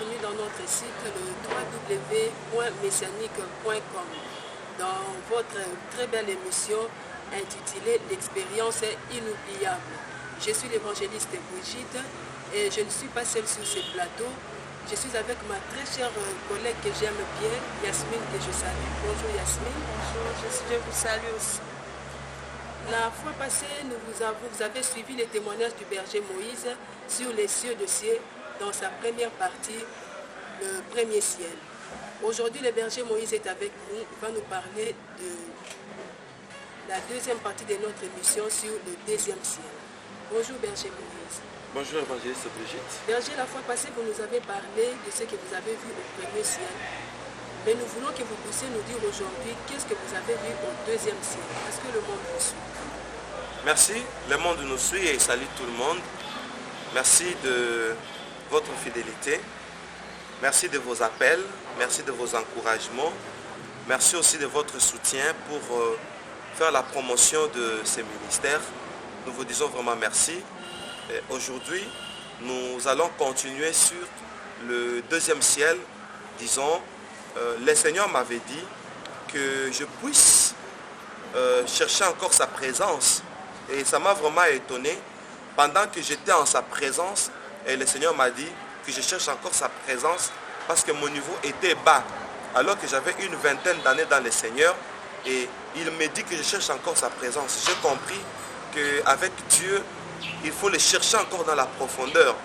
bienvenue dans notre site le www.messianique.com dans votre très belle émission intitulée L'expérience inoubliable. Je suis l'évangéliste Brigitte et je ne suis pas seule sur ce plateau. Je suis avec ma très chère collègue que j'aime bien, Yasmine, que je salue. Bonjour Yasmine. Bonjour, je vous salue aussi. La fois passée, vous avez suivi les témoignages du berger Moïse sur les cieux de ciel dans sa première partie, le premier ciel. Aujourd'hui, le berger Moïse est avec nous. Il va nous parler de la deuxième partie de notre émission sur le deuxième ciel. Bonjour berger Moïse. Bonjour évangéliste Brigitte. Berger, la fois passée, vous nous avez parlé de ce que vous avez vu au premier ciel. Mais nous voulons que vous puissiez nous dire aujourd'hui qu'est-ce que vous avez vu au deuxième ciel. Est-ce que le monde vous suit? Merci, le monde nous suit et salue tout le monde. Merci de votre fidélité. Merci de vos appels. Merci de vos encouragements. Merci aussi de votre soutien pour faire la promotion de ces ministères. Nous vous disons vraiment merci. Aujourd'hui, nous allons continuer sur le deuxième ciel. Disons, le Seigneur m'avait dit que je puisse chercher encore sa présence. Et ça m'a vraiment étonné. Pendant que j'étais en sa présence, et le Seigneur m'a dit que je cherche encore sa présence parce que mon niveau était bas. Alors que j'avais une vingtaine d'années dans le Seigneur. Et il me dit que je cherche encore sa présence. J'ai compris qu'avec Dieu, il faut le chercher encore dans la profondeur.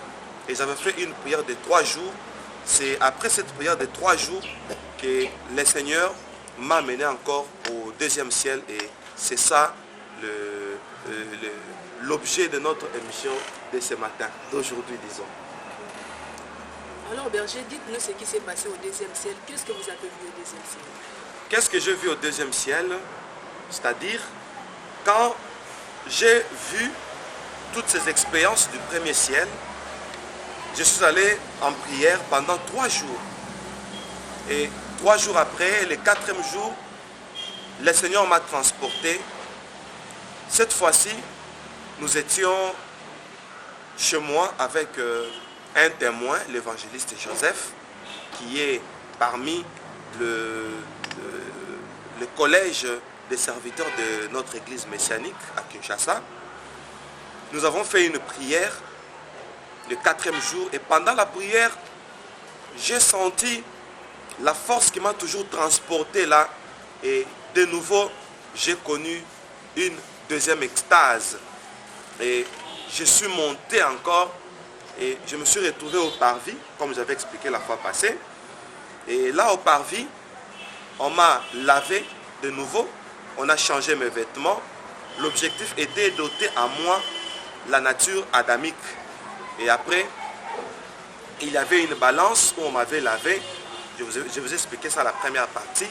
Et j'avais fait une prière de 3 jours. C'est après cette prière de 3 jours que le Seigneur m'a mené encore au deuxième ciel. Et c'est ça l'objet de notre émission de ce matin, d'aujourd'hui disons. Alors berger, dites-nous ce qui s'est passé au deuxième ciel. Qu'est-ce que vous avez vu au deuxième ciel? Qu'est-ce que j'ai vu au deuxième ciel? C'est-à-dire, quand j'ai vu toutes ces expériences du premier ciel, je suis allé en prière pendant 3 jours. Et 3 jours après, le 4e jour, le Seigneur m'a transporté. Cette fois-ci, nous étions chez moi avec un témoin, l'évangéliste Joseph, qui est parmi le collège des serviteurs de notre église messianique à Kinshasa. Nous avons fait une prière le 4e jour et pendant la prière, j'ai senti la force qui m'a toujours transporté là et de nouveau, j'ai connu une deuxième extase et je suis monté encore et je me suis retrouvé au parvis, comme j'avais expliqué la fois passée. Et là au parvis, on m'a lavé de nouveau, on a changé mes vêtements. L'objectif était d'ôter à moi la nature adamique. Et après, il y avait une balance où on m'avait lavé. Je vous ai expliqué ça la première partie.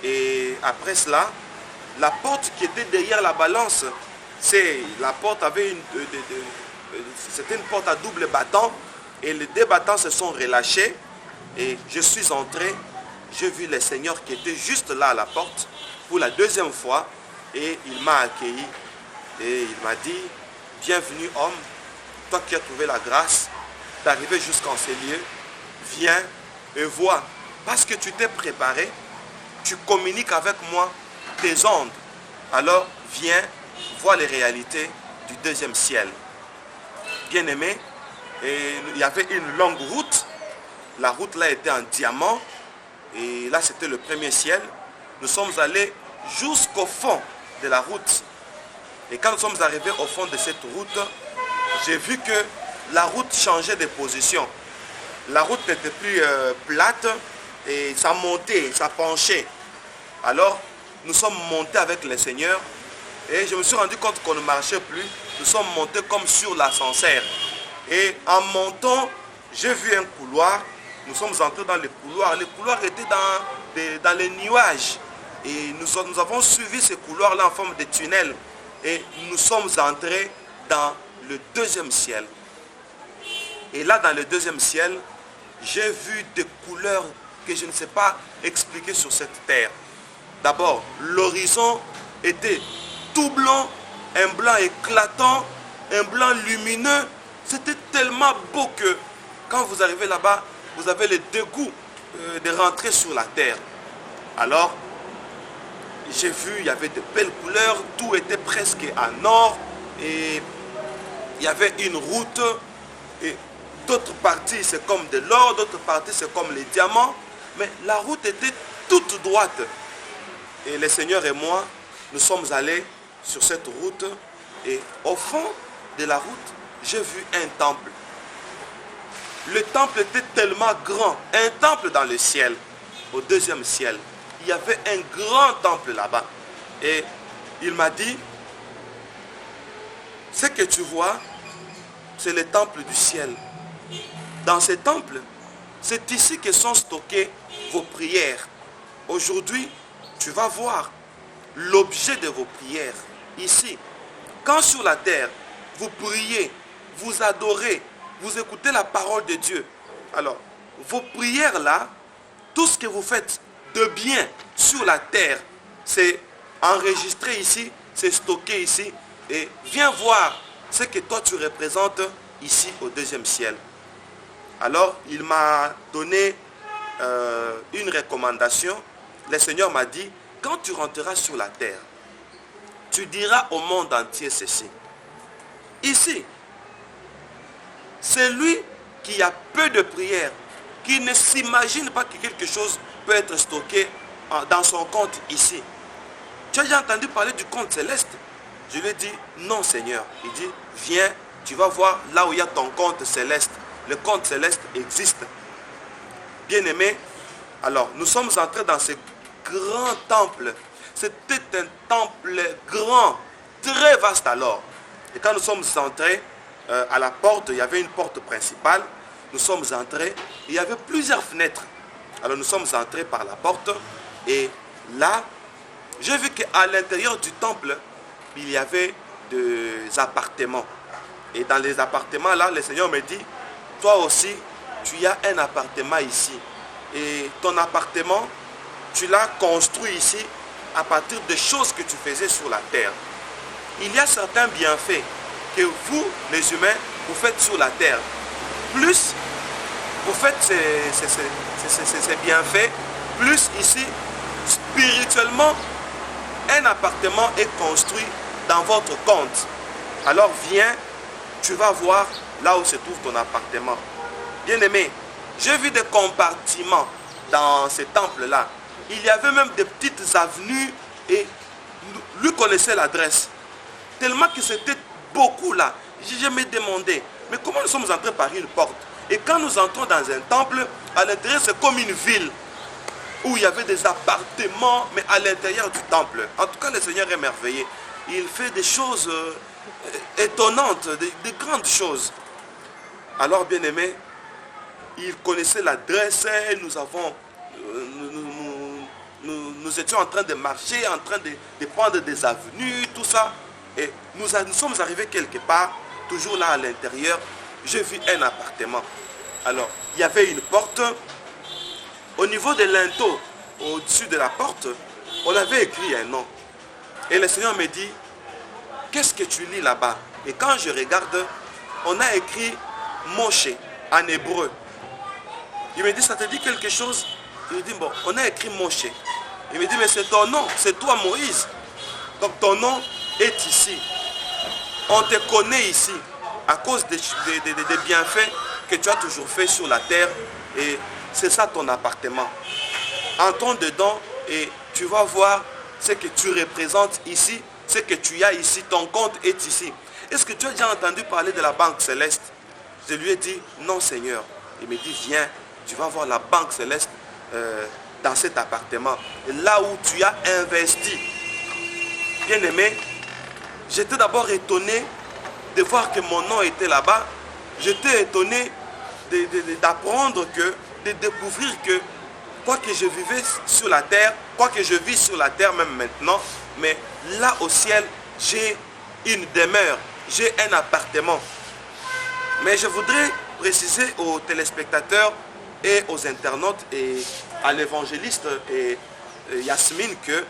Et après cela, la porte qui était derrière la balance, la porte avait c'était une porte à double battant. Et les 2 battants se sont relâchés. Et je suis entré. J'ai vu le Seigneur qui était juste là à la porte pour la 2e fois. Et il m'a accueilli. Et il m'a dit, bienvenue homme, toi qui as trouvé la grâce d'arriver jusqu'en ces lieux, viens et vois. Parce que tu t'es préparé, tu communiques avec moi tes ondes. Alors viens voir les réalités du deuxième ciel. Bien aimé, et il y avait une longue route. La route là était en diamant. Et là c'était le premier ciel. Nous sommes allés jusqu'au fond de la route. Et quand nous sommes arrivés au fond de cette route, j'ai vu que la route changeait de position. La route n'était plus plate et ça montait, ça penchait. Alors, nous sommes montés avec le Seigneur et je me suis rendu compte qu'on ne marchait plus. Nous sommes montés comme sur l'ascenseur. Et en montant, j'ai vu un couloir. Nous sommes entrés dans le couloir. Le couloir était dans les nuages. Et nous avons suivi ce couloir-là en forme de tunnel. Et nous sommes entrés dans le deuxième ciel. Et là, dans le deuxième ciel, j'ai vu des couleurs que je ne sais pas expliquer sur cette terre. D'abord, l'horizon était tout blanc, un blanc éclatant, un blanc lumineux. C'était tellement beau que quand vous arrivez là-bas, vous avez le dégoût de rentrer sur la terre. Alors, j'ai vu, il y avait de belles couleurs, tout était presque en or, et il y avait une route, et d'autres parties c'est comme de l'or, d'autres parties c'est comme les diamants, mais la route était toute droite. Et le Seigneur et moi, nous sommes allés sur cette route, et au fond de la route, j'ai vu un temple. Le temple était tellement grand, un temple dans le ciel, au deuxième ciel. Il y avait un grand temple là-bas. Et il m'a dit, ce que tu vois, c'est le temple du ciel. Dans ce temple, c'est ici que sont stockées vos prières. Aujourd'hui, tu vas voir l'objet de vos prières ici. Quand sur la terre, vous priez, vous adorez, vous écoutez la parole de Dieu. Alors, vos prières là, tout ce que vous faites de bien sur la terre, c'est enregistré ici, c'est stocké ici. Et viens voir ce que toi tu représentes ici au deuxième ciel. Alors, il m'a donné une recommandation. Le Seigneur m'a dit, quand tu rentreras sur la terre, tu diras au monde entier ceci. Ici, celui qui a peu de prières, qui ne s'imagine pas que quelque chose peut être stocké dans son compte ici. Tu as déjà entendu parler du compte céleste? Je lui ai dit, non Seigneur. Il dit, viens, tu vas voir là où il y a ton compte céleste. Le compte céleste existe. Bien-aimé, alors nous sommes entrés dans ce grand temple. C'était un temple grand, très vaste alors. Et quand nous sommes entrés à la porte, il y avait une porte principale. Nous sommes entrés, il y avait plusieurs fenêtres. Alors nous sommes entrés par la porte et là, j'ai vu qu'à l'intérieur du temple, il y avait des appartements. Et dans les appartements là, le Seigneur me dit, toi aussi, tu as un appartement ici. Et ton appartement, tu l'as construit ici à partir des choses que tu faisais sur la terre. Il y a certains bienfaits que vous, les humains, vous faites sur la terre. Plus vous faites ces bienfaits, plus ici, spirituellement, un appartement est construit dans votre compte. Alors viens, tu vas voir là où se trouve ton appartement. Bien-aimé, j'ai vu des compartiments dans ce temple-là. Il y avait même des petites avenues et lui connaissait l'adresse. Tellement que c'était beaucoup là. J'ai me demandé, mais comment nous sommes entrés par une porte? Et quand nous entrons dans un temple, à l'intérieur c'est comme une ville où il y avait des appartements, mais à l'intérieur du temple. En tout cas, le Seigneur est merveilleux. Il fait des choses étonnantes, des grandes choses. Alors, bien-aimé, il connaissait l'adresse, nous étions en train de marcher, en train de prendre des avenues, tout ça. Et nous sommes arrivés quelque part, toujours là à l'intérieur. J'ai vu un appartement. Alors, il y avait une porte. Au niveau de linteau, au-dessus de la porte, on avait écrit un nom. Et le Seigneur me dit, qu'est-ce que tu lis là-bas? Et quand je regarde, on a écrit Moshe en hébreu. Il me dit, ça te dit quelque chose? Je lui dis, bon, on a écrit Moshe. Il me dit, mais c'est ton nom, c'est toi Moïse. Donc ton nom est ici. On te connaît ici à cause des bienfaits que tu as toujours fait sur la terre. Et c'est ça ton appartement. Entrons dedans et tu vas voir ce que tu représentes ici, ce que tu as ici, ton compte est ici. Est-ce que tu as déjà entendu parler de la banque céleste? Je lui ai dit, non Seigneur. Il me dit, viens, tu vas voir la banque céleste dans cet appartement. Et là où tu as investi. Bien-aimé, j'étais d'abord étonné de voir que mon nom était là-bas. J'étais étonné d'apprendre que, de découvrir que, quoi que je vivais sur la terre, quoi que je vis sur la terre même maintenant, mais là au ciel, j'ai une demeure, j'ai un appartement. Mais je voudrais préciser aux téléspectateurs et aux internautes et à l'évangéliste et Yasmine que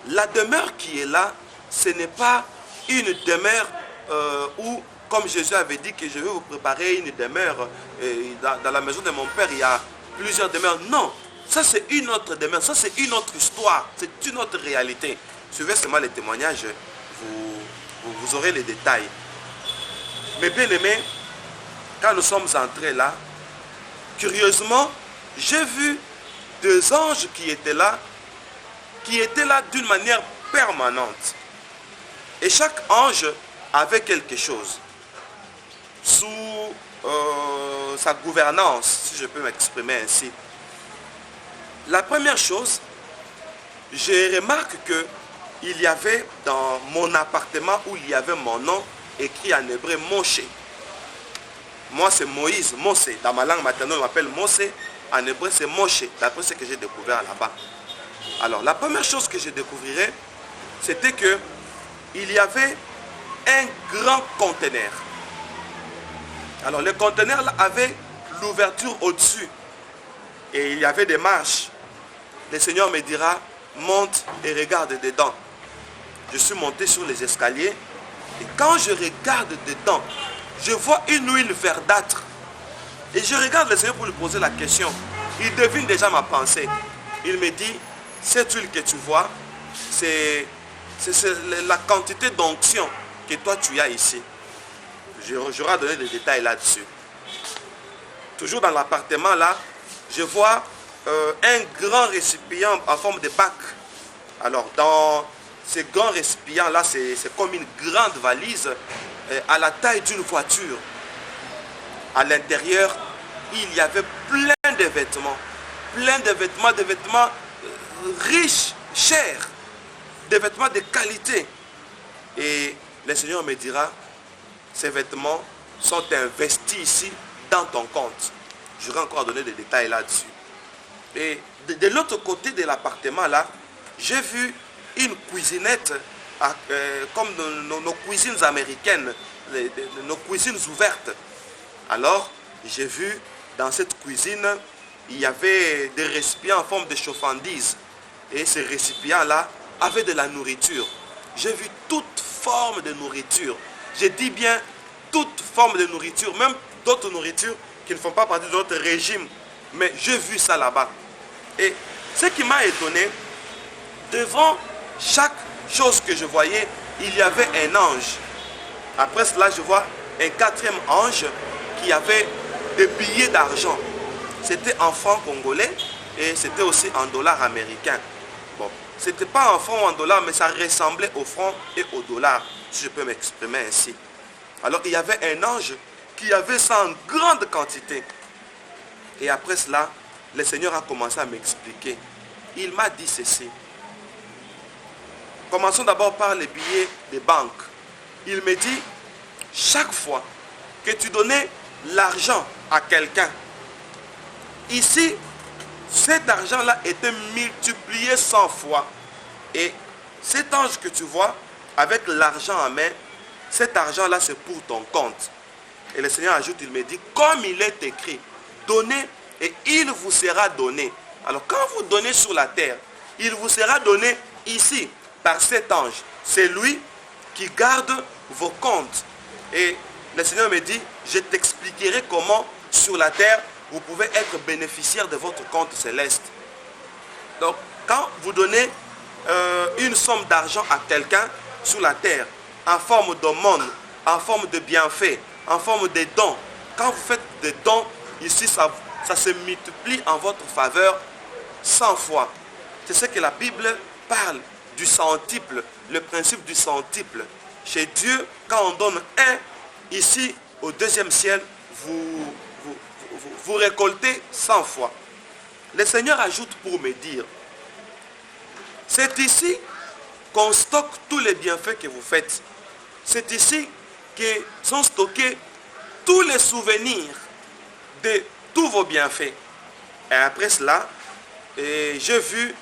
la demeure qui est là, ce n'est pas une demeure où, comme Jésus avait dit que je vais vous préparer une demeure, dans la maison de mon Père, il y a plusieurs demeures. Non, ça c'est une autre demeure, ça c'est une autre histoire, c'est une autre réalité. Suivez seulement les témoignages, vous aurez les détails. Mais bien aimés, quand nous sommes entrés là, curieusement, j'ai vu deux anges qui étaient là d'une manière permanente. Et chaque ange avait quelque chose sous sa gouvernance, si je peux m'exprimer ainsi. La première chose, je remarque que il y avait dans mon appartement où il y avait mon nom écrit en hébreu Moshe. Moi c'est Moïse, Mose. Dans ma langue maternelle on m'appelle Mose. En hébreu c'est Moshe, d'après ce que j'ai découvert là-bas. Alors la première chose que je découvrirais, c'était que il y avait un grand conteneur. Alors le conteneur là avait l'ouverture au-dessus. Et il y avait des marches. Le Seigneur me dira, monte et regarde dedans. Je suis monté sur les escaliers. Et quand je regarde dedans, je vois une huile verdâtre. Et je regarde le Seigneur pour lui poser la question. Il devine déjà ma pensée. Il me dit, cette huile que tu vois, c'est la quantité d'onction que toi tu as ici. J'aurai donné des détails là-dessus. Toujours dans l'appartement là, je vois un grand récipient en forme de bac. Alors dans ce grand récipient là, c'est comme une grande valise à la taille d'une voiture. À l'intérieur, il y avait plein de vêtements. Des vêtements riches, chers. Des vêtements de qualité. Et le Seigneur me dira, ces vêtements sont investis ici dans ton compte. Je vais encore donner des détails là-dessus. Et de l'autre côté de l'appartement là, j'ai vu une cuisinette comme nos cuisines américaines, nos cuisines ouvertes. Alors, j'ai vu dans cette cuisine, il y avait des récipients en forme de chauffandise. Et ces récipients-là avaient de la nourriture. J'ai vu toute forme de nourriture. Je dis bien toute forme de nourriture, même d'autres nourritures qui ne font pas partie de notre régime. Mais j'ai vu ça là-bas. Et ce qui m'a étonné, devant chaque chose que je voyais, il y avait un ange. Après cela, je vois un quatrième ange qui avait des billets d'argent. C'était en francs congolais et c'était aussi en dollars américains. Bon, c'était pas en francs ou en dollars, mais ça ressemblait aux francs et aux dollars, si je peux m'exprimer ainsi. Alors, il y avait un ange qui avait ça en grande quantité. Et après cela, le Seigneur a commencé à m'expliquer. Il m'a dit ceci. Commençons d'abord par les billets des banques. Il me dit, chaque fois que tu donnais l'argent à quelqu'un, ici, cet argent-là était multiplié 100 fois. Et cet ange que tu vois, avec l'argent en main, cet argent-là, c'est pour ton compte. Et le Seigneur ajoute, il me dit, comme il est écrit, donnez et il vous sera donné. Alors quand vous donnez sur la terre, il vous sera donné ici, par cet ange. C'est lui qui garde vos comptes. Et le Seigneur me dit, je t'expliquerai comment sur la terre, vous pouvez être bénéficiaire de votre compte céleste. Donc, quand vous donnez une somme d'argent à quelqu'un sur la terre, en forme d'aumône, en forme de bienfait, en forme de dons, quand vous faites des dons, ici, ça se multiplie en votre faveur 100 fois. C'est ce que la Bible parle du centuple, le principe du centuple. Chez Dieu, quand on donne un, ici, au deuxième ciel, vous récoltez 100 fois. Le Seigneur ajoute pour me dire, c'est ici qu'on stocke tous les bienfaits que vous faites. C'est ici que sont stockés tous les souvenirs de tous vos bienfaits. Et après cela, j'ai vu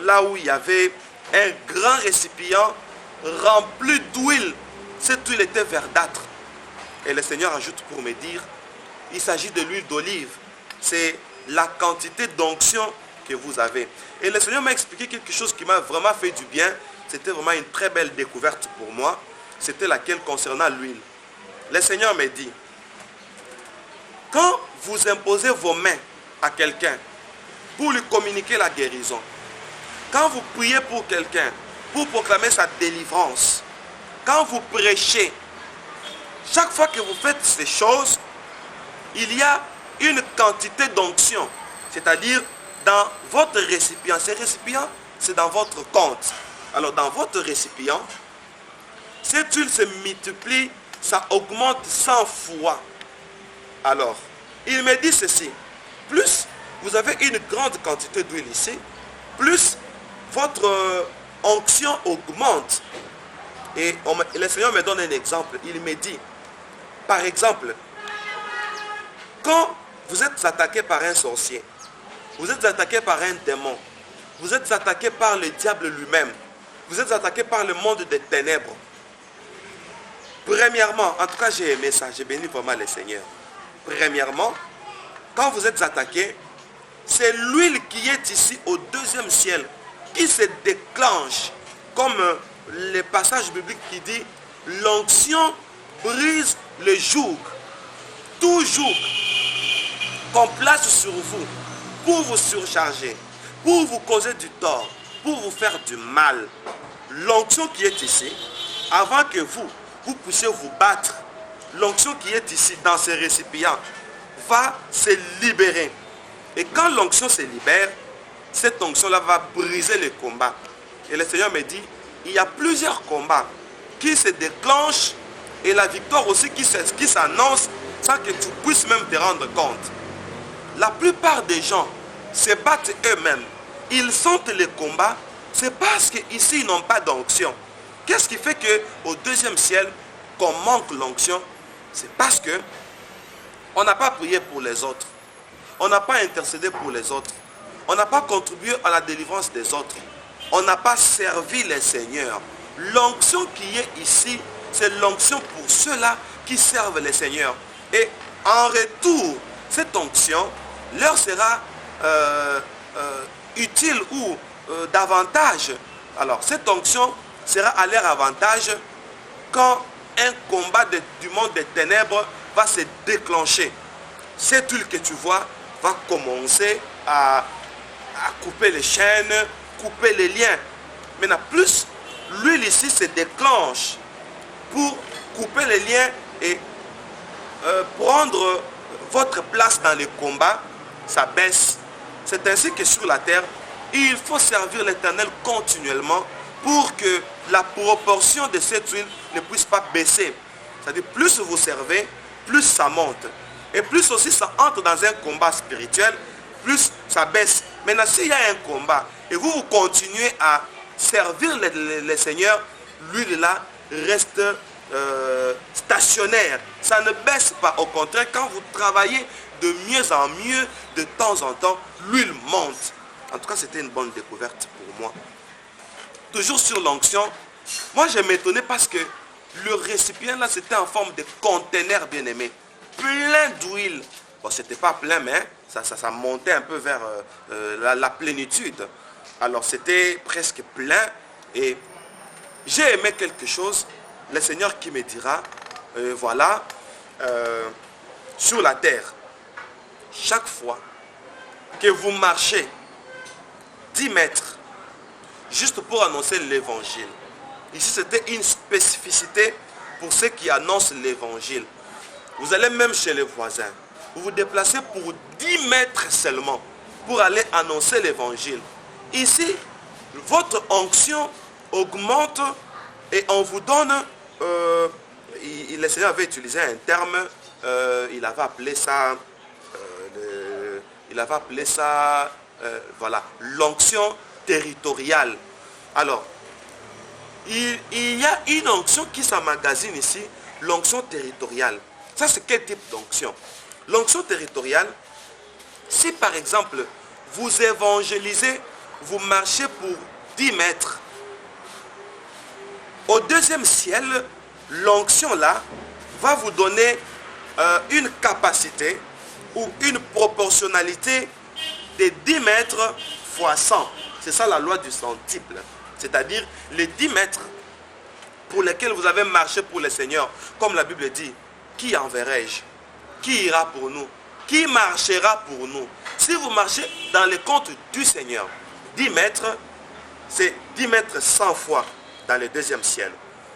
là où il y avait un grand récipient rempli d'huile. Cette huile était verdâtre. Et le Seigneur ajoute pour me dire, il s'agit de l'huile d'olive. C'est la quantité d'onction que vous avez. Et le Seigneur m'a expliqué quelque chose qui m'a vraiment fait du bien. C'était vraiment une très belle découverte pour moi. C'était laquelle concernant l'huile. le Seigneur me dit, quand vous imposez vos mains à quelqu'un pour lui communiquer la guérison, quand vous priez pour quelqu'un pour proclamer sa délivrance, quand vous prêchez, chaque fois que vous faites ces choses, il y a une quantité d'onction, c'est-à-dire dans votre récipient. Ces récipients, c'est dans votre compte. Alors dans votre récipient, cette huile se multiplie, ça augmente 100 fois. Alors, il me dit ceci, plus vous avez une grande quantité d'huile ici, plus votre onction augmente. Et le Seigneur me donne un exemple. Il me dit, par exemple, quand vous êtes attaqué par un sorcier, vous êtes attaqué par un démon, vous êtes attaqué par le diable lui-même, vous êtes attaqué par le monde des ténèbres. Premièrement, en tout cas j'ai aimé ça, j'ai béni vraiment le Seigneur. Premièrement, quand vous êtes attaqué, c'est l'huile qui est ici au deuxième ciel qui se déclenche, comme le passage biblique qui dit, l'onction brise le joug. Tout joug qu'on place sur vous pour vous surcharger, pour vous causer du tort, pour vous faire du mal. L'onction qui est ici, avant que vous puissiez vous battre, l'onction qui est ici dans ces récipients va se libérer. Et quand l'onction se libère, cette onction-là va briser le combat. Et le Seigneur me dit, il y a plusieurs combats qui se déclenchent et la victoire aussi qui s'annonce sans que tu puisses même te rendre compte. La plupart des gens se battent eux-mêmes. Ils sentent le combat, c'est parce qu'ici ils n'ont pas d'onction. Qu'est-ce qui fait qu'au deuxième ciel, qu'on manque l'onction? C'est parce que on n'a pas prié pour les autres. On n'a pas intercédé pour les autres. On n'a pas contribué à la délivrance des autres. On n'a pas servi les seigneurs. L'onction qui est ici, c'est l'onction pour ceux-là qui servent les seigneurs. Et en retour, cette onction leur sera utile ou davantage. Alors, cette onction sera à leur avantage quand un combat du monde des ténèbres va se déclencher. Cette huile que tu vois va commencer à couper les chaînes, couper les liens. Maintenant, plus l'huile ici se déclenche pour couper les liens et prendre votre place dans le combat, ça baisse. C'est ainsi que sur la terre, il faut servir l'Éternel continuellement pour que la proportion de cette huile ne puisse pas baisser. C'est-à-dire, plus vous servez, plus ça monte. Et plus aussi ça entre dans un combat spirituel, plus ça baisse. Maintenant, s'il y a un combat et vous continuez à servir les seigneurs, l'huile là reste stationnaire. Ça ne baisse pas. Au contraire, quand vous travaillez de mieux en mieux, de temps en temps, l'huile monte. En tout cas, c'était une bonne découverte pour moi. Toujours sur l'onction, moi je m'étonnais parce que le récipient là, c'était en forme de conteneur bien aimé. Plein d'huile. Bon, c'était pas plein, mais ça montait un peu vers la plénitude. Alors c'était presque plein. Et j'ai aimé quelque chose. Le Seigneur qui me dira, voilà, sur la terre, chaque fois que vous marchez 10 mètres, juste pour annoncer l'évangile. Ici, c'était une spécificité pour ceux qui annoncent l'évangile. Vous allez même chez les voisins. Vous vous déplacez pour 10 mètres seulement pour aller annoncer l'évangile. Ici, votre onction augmente et on vous donne... le Seigneur avait utilisé un terme, il avait appelé ça... voilà, l'onction territoriale. Alors, il y a une onction qui s'emmagasine ici, l'onction territoriale. Ça, c'est quel type d'onction? L'onction territoriale, si par exemple, vous évangélisez, vous marchez pour 10 mètres, au deuxième ciel, l'onction là va vous donner une capacité ou une proportionnalité de 10 mètres fois 100. C'est ça la loi du centuple. C'est-à-dire les 10 mètres pour lesquels vous avez marché pour le Seigneur. Comme la Bible dit, qui enverrai-je? Qui ira pour nous? Qui marchera pour nous? Si vous marchez dans les comptes du Seigneur, 10 mètres, c'est 10 mètres 100 fois dans le deuxième ciel.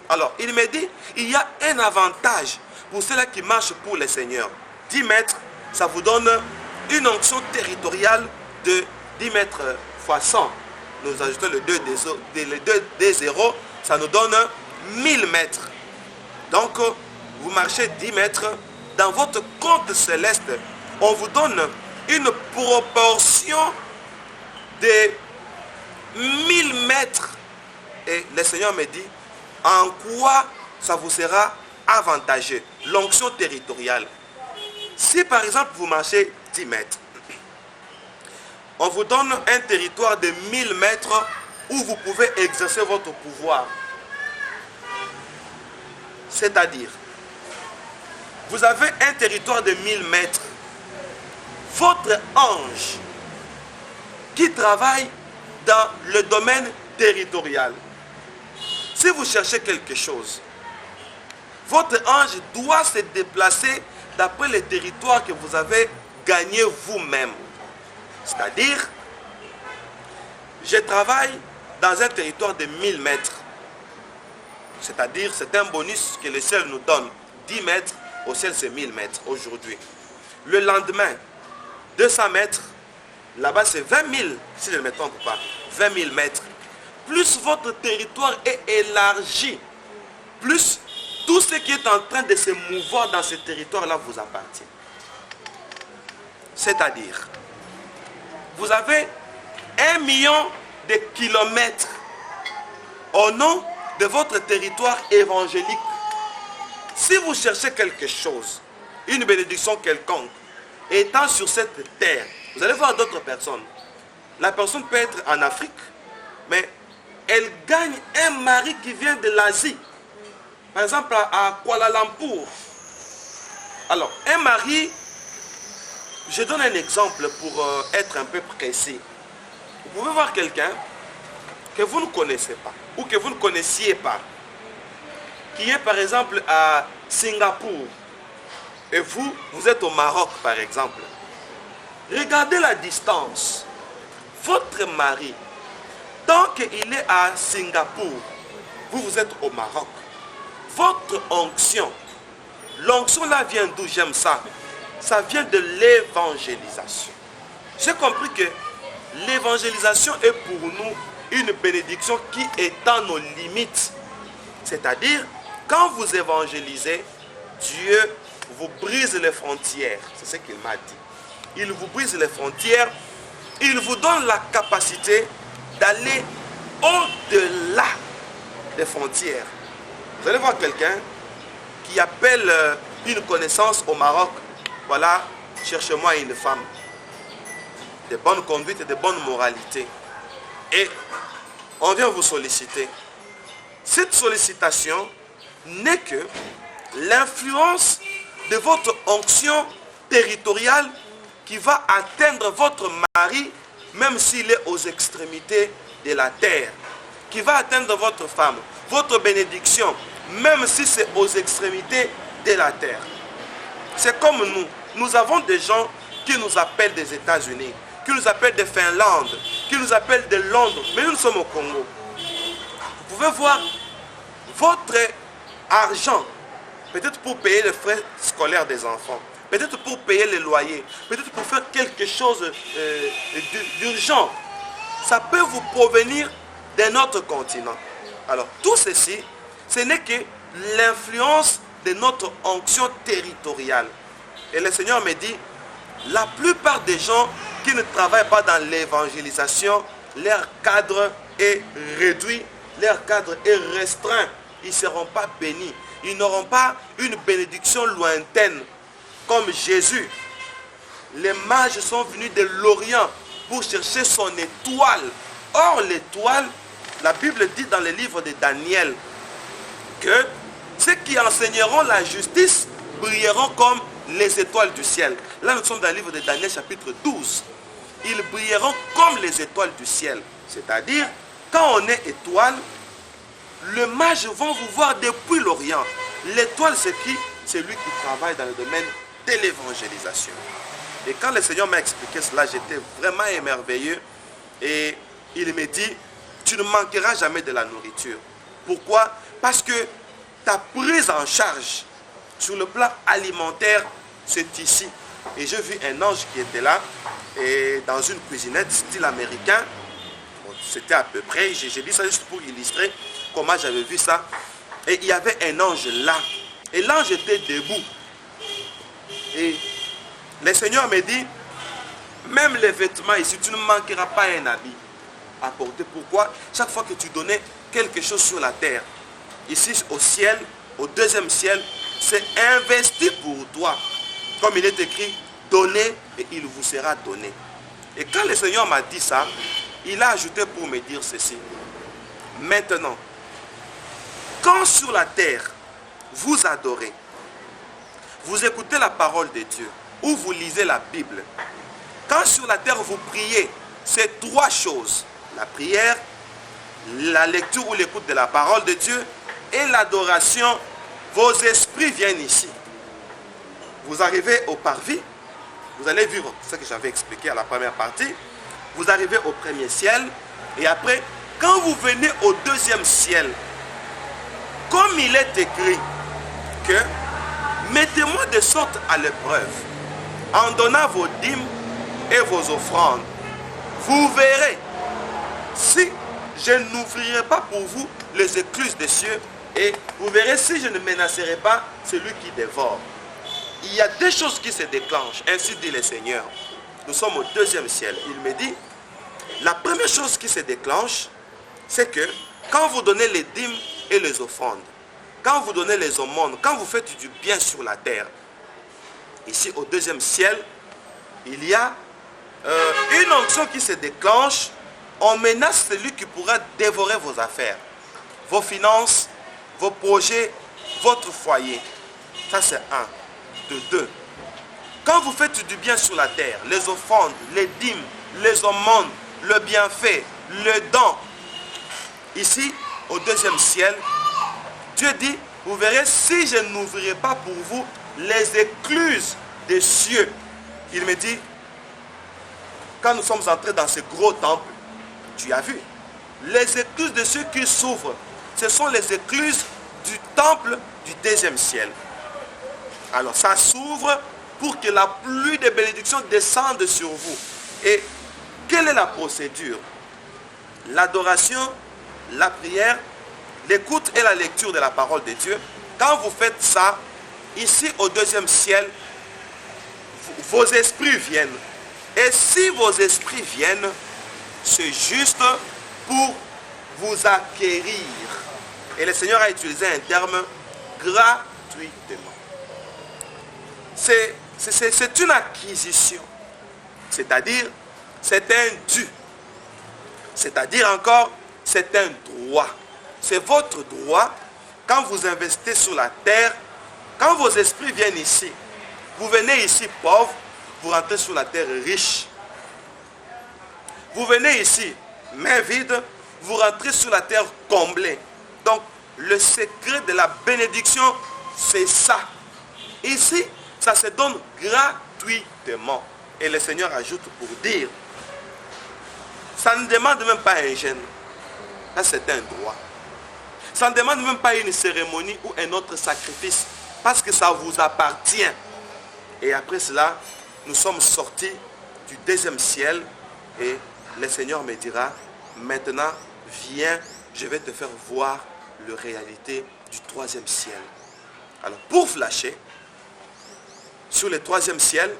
Alors, il me dit, il y a un avantage pour ceux-là qui marchent pour le Seigneur. 10 mètres, ça vous donne une onction territoriale de 10 mètres fois 100. Nous ajoutons le 2 des 0, ça nous donne 1000 mètres. Donc, vous marchez 10 mètres. Dans votre compte céleste, on vous donne une proportion de 1000 mètres. Et le Seigneur me dit, en quoi ça vous sera avantageux? L'onction territoriale. Si par exemple vous marchez 10 mètres, on vous donne un territoire de 1000 mètres où vous pouvez exercer votre pouvoir. C'est-à-dire, vous avez un territoire de 1000 mètres. Votre ange qui travaille dans le domaine territorial. Si vous cherchez quelque chose, votre ange doit se déplacer d'après les territoires que vous avez gagnés vous-même. C'est-à-dire, je travaille dans un territoire de 1000 mètres. C'est-à-dire, c'est un bonus que le ciel nous donne. 10 mètres, au ciel c'est 1000 mètres aujourd'hui. Le lendemain, 200 mètres, là-bas c'est 20 000, si je ne me trompe pas, 20 000 mètres. Plus votre territoire est élargi, plus tout ce qui est en train de se mouvoir dans ce territoire-là vous appartient. C'est-à-dire, vous avez 1 million de kilomètres au nom de votre territoire évangélique. Si vous cherchez quelque chose, une bénédiction quelconque, étant sur cette terre, vous allez voir d'autres personnes. La personne peut être en Afrique, mais elle gagne un mari qui vient de l'Asie. Par exemple, à Kuala Lumpur. Alors, un mari, je donne un exemple pour être un peu précis. Vous pouvez voir quelqu'un que vous ne connaissez pas, ou que vous ne connaissiez pas, qui est par exemple à Singapour, et vous êtes au Maroc par exemple. Regardez la distance. Votre mari, tant qu'il est à Singapour, vous êtes au Maroc. Votre onction, l'onction là vient d'où? J'aime ça. Ça vient de l'évangélisation. J'ai compris que l'évangélisation est pour nous une bénédiction qui étend nos limites. C'est-à-dire, quand vous évangélisez, Dieu vous brise les frontières. C'est ce qu'il m'a dit. Il vous brise les frontières. Il vous donne la capacité d'aller au-delà des frontières. Vous allez voir quelqu'un qui appelle une connaissance au Maroc. Voilà, cherchez-moi une femme. De bonne conduite et de bonne moralité. Et on vient vous solliciter. Cette sollicitation n'est que l'influence de votre onction territoriale qui va atteindre votre mari, même s'il est aux extrémités de la terre. Qui va atteindre votre femme, votre bénédiction, même si c'est aux extrémités de la terre. C'est comme nous. Nous avons des gens qui nous appellent des États-Unis, qui nous appellent de Finlande, qui nous appellent de Londres, mais nous sommes au Congo. Vous pouvez voir votre argent, peut-être pour payer les frais scolaires des enfants, peut-être pour payer les loyers, peut-être pour faire quelque chose d'urgent. Ça peut vous provenir d'un autre continent. Alors, tout ceci, ce n'est que l'influence de notre onction territoriale. Et le Seigneur me dit, la plupart des gens qui ne travaillent pas dans l'évangélisation, leur cadre est réduit, leur cadre est restreint. Ils ne seront pas bénis. Ils n'auront pas une bénédiction lointaine comme Jésus. Les mages sont venus de l'Orient pour chercher son étoile. Or, l'étoile, la Bible dit dans le livre de Daniel que ceux qui enseigneront la justice brilleront comme les étoiles du ciel. Là, nous sommes dans le livre de Daniel, chapitre 12. Ils brilleront comme les étoiles du ciel. C'est-à-dire, quand on est étoile, les mages vont vous voir depuis l'Orient. L'étoile, c'est qui? celui qui travaille dans le domaine de l'évangélisation. Et quand le Seigneur m'a expliqué cela, j'étais vraiment émerveillé. Et il me dit, tu ne manqueras jamais de la nourriture. Pourquoi? Parce que ta prise en charge sur le plan alimentaire, c'est ici. Et j'ai vu un ange qui était là, et dans une cuisinette style américain. Bon, c'était à peu près, j'ai dit ça juste pour illustrer comment j'avais vu ça. Et il y avait un ange là. Et l'ange était debout. Et le Seigneur me dit, même les vêtements ici, tu ne manqueras pas un habit à porter. Pourquoi? Chaque fois que tu donnais quelque chose sur la terre, ici au ciel, au deuxième ciel, c'est investi pour toi. Comme il est écrit, donnez et il vous sera donné. Et quand le Seigneur m'a dit ça, il a ajouté pour me dire ceci. Maintenant, quand sur la terre, vous adorez, vous écoutez la parole de Dieu, ou vous lisez la Bible, quand sur la terre vous priez, c'est trois choses. La prière, la lecture ou l'écoute de la parole de Dieu et l'adoration. Vos esprits viennent ici. Vous arrivez au parvis, vous allez vivre ce que j'avais expliqué à la première partie. Vous arrivez au premier ciel et après, quand vous venez au deuxième ciel, comme il est écrit que mettez-moi de sorte à l'épreuve en donnant vos dîmes et vos offrandes. Vous verrez si je n'ouvrirai pas pour vous les écluses des cieux et vous verrez si je ne menacerai pas celui qui dévore. Il y a deux choses qui se déclenchent, ainsi dit le Seigneur. Nous sommes au deuxième ciel. Il me dit, la première chose qui se déclenche, c'est que quand vous donnez les dîmes et les offrandes, quand vous donnez les aumônes, quand vous faites du bien sur la terre, ici au deuxième ciel, il y a une onction qui se déclenche. On menace celui qui pourra dévorer vos affaires, vos finances, vos projets, votre foyer. Ça c'est un. De deux. Quand vous faites du bien sur la terre, les offrandes, les dîmes, les aumônes, le bienfait, le don, ici au deuxième ciel, Dieu dit, vous verrez si je n'ouvrirai pas pour vous les écluses des cieux. Il me dit, quand nous sommes entrés dans ce gros temple, tu as vu, les écluses de ceux qui s'ouvrent, ce sont les écluses du temple du deuxième ciel. Alors ça s'ouvre pour que la pluie de bénédictions descende sur vous. Et quelle est la procédure? L'adoration, la prière, l'écoute et la lecture de la parole de Dieu. Quand vous faites ça, ici au deuxième ciel, vos esprits viennent. Et si vos esprits viennent, c'est juste pour vous acquérir. Et le Seigneur a utilisé un terme gratuitement. C'est une acquisition. C'est-à-dire, c'est un dû. C'est-à-dire encore, c'est un droit. C'est votre droit quand vous investissez sur la terre, quand vos esprits viennent ici. Vous venez ici pauvre, vous rentrez sur la terre riche. Vous venez ici, main vide, vous rentrez sur la terre comblée. Donc, le secret de la bénédiction, c'est ça. Ici, ça se donne gratuitement. Et le Seigneur ajoute pour dire, ça ne demande même pas un jeûne. Ça, c'est un droit. Ça ne demande même pas une cérémonie ou un autre sacrifice. Parce que ça vous appartient. Et après cela, nous sommes sortis du deuxième ciel. Et le Seigneur me dira, maintenant, viens, je vais te faire voir la réalité du troisième ciel. Alors, pour flasher, sur le troisième ciel,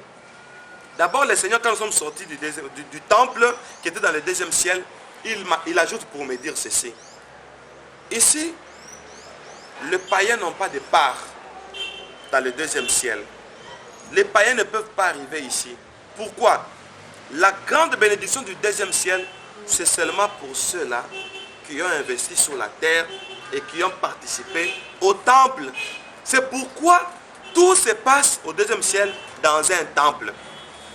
d'abord le Seigneur, quand nous sommes sortis du temple qui était dans le deuxième ciel, il ajoute pour me dire ceci. Ici, les païens n'ont pas de part dans le deuxième ciel. Les païens ne peuvent pas arriver ici. Pourquoi? La grande bénédiction du deuxième ciel, c'est seulement pour ceux-là qui ont investi sur la terre et qui ont participé au temple. C'est pourquoi tout se passe au deuxième ciel dans un temple.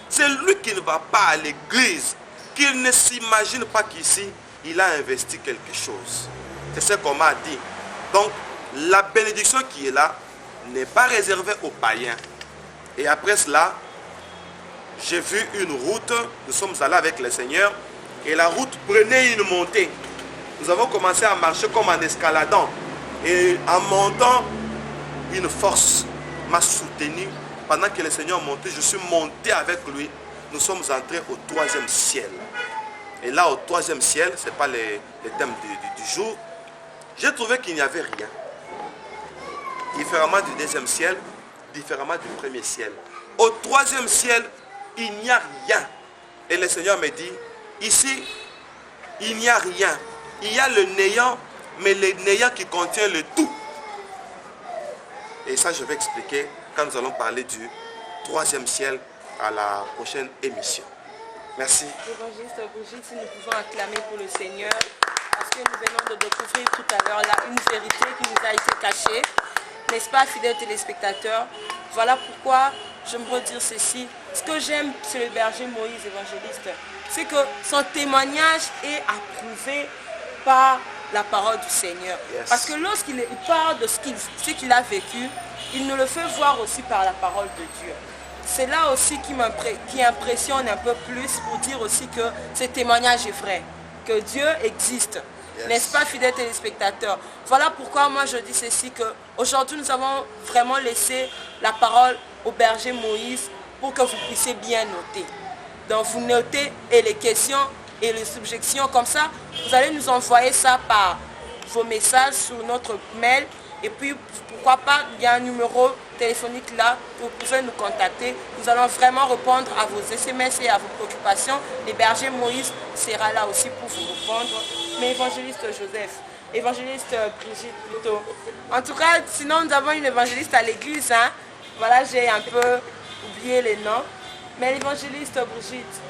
C'est lui qui ne va pas à l'église, qui ne s'imagine pas qu'ici, il a investi quelque chose. C'est ce qu'on m'a dit. Donc, la bénédiction qui est là, n'est pas réservé aux païens. Et après cela, j'ai vu une route, nous sommes allés avec le Seigneur, et la route prenait une montée. Nous avons commencé à marcher comme en escaladant. Et en montant, une force m'a soutenu. Pendant que le Seigneur montait, je suis monté avec lui. Nous sommes entrés au 3e ciel. Et là, au 3e ciel, ce n'est pas le thème du jour, j'ai trouvé qu'il n'y avait rien. Différemment du 2e ciel, différemment du 1er ciel. Au 3e ciel, il n'y a rien. Et le Seigneur me dit, ici, il n'y a rien. Il y a le néant, mais le néant qui contient le tout. Et ça, je vais expliquer quand nous allons parler du 3e ciel à la prochaine émission. Merci. Évangéliste Brigitte, si nous pouvons acclamer pour le Seigneur, parce que nous venons de découvrir tout à l'heure là une vérité qui nous a été cachée. N'est-ce pas, fidèles téléspectateurs? Voilà pourquoi j'aimerais dire ceci. Ce que j'aime chez le berger Moïse, évangéliste, c'est que son témoignage est approuvé par la parole du Seigneur. Yes. Parce que lorsqu'il parle de ce qu'il a vécu, il nous le fait voir aussi par la parole de Dieu. C'est là aussi qui impressionne un peu plus pour dire aussi que ce témoignage est vrai, que Dieu existe. Yes. N'est-ce pas, fidèles téléspectateurs? Voilà pourquoi moi je dis ceci, qu'aujourd'hui nous avons vraiment laissé la parole au berger Moïse pour que vous puissiez bien noter. Donc vous notez et les questions et les objections comme ça, vous allez nous envoyer ça par vos messages sur notre mail. Et puis, pourquoi pas, il y a un numéro téléphonique là, vous pouvez nous contacter. Nous allons vraiment répondre à vos SMS et à vos préoccupations. Le berger Moïse sera là aussi pour vous répondre. Mais évangéliste Joseph, évangéliste Brigitte plutôt. En tout cas, sinon nous avons une évangéliste à l'église. Hein. Voilà, j'ai un peu oublié les noms. Mais l'évangéliste Brigitte,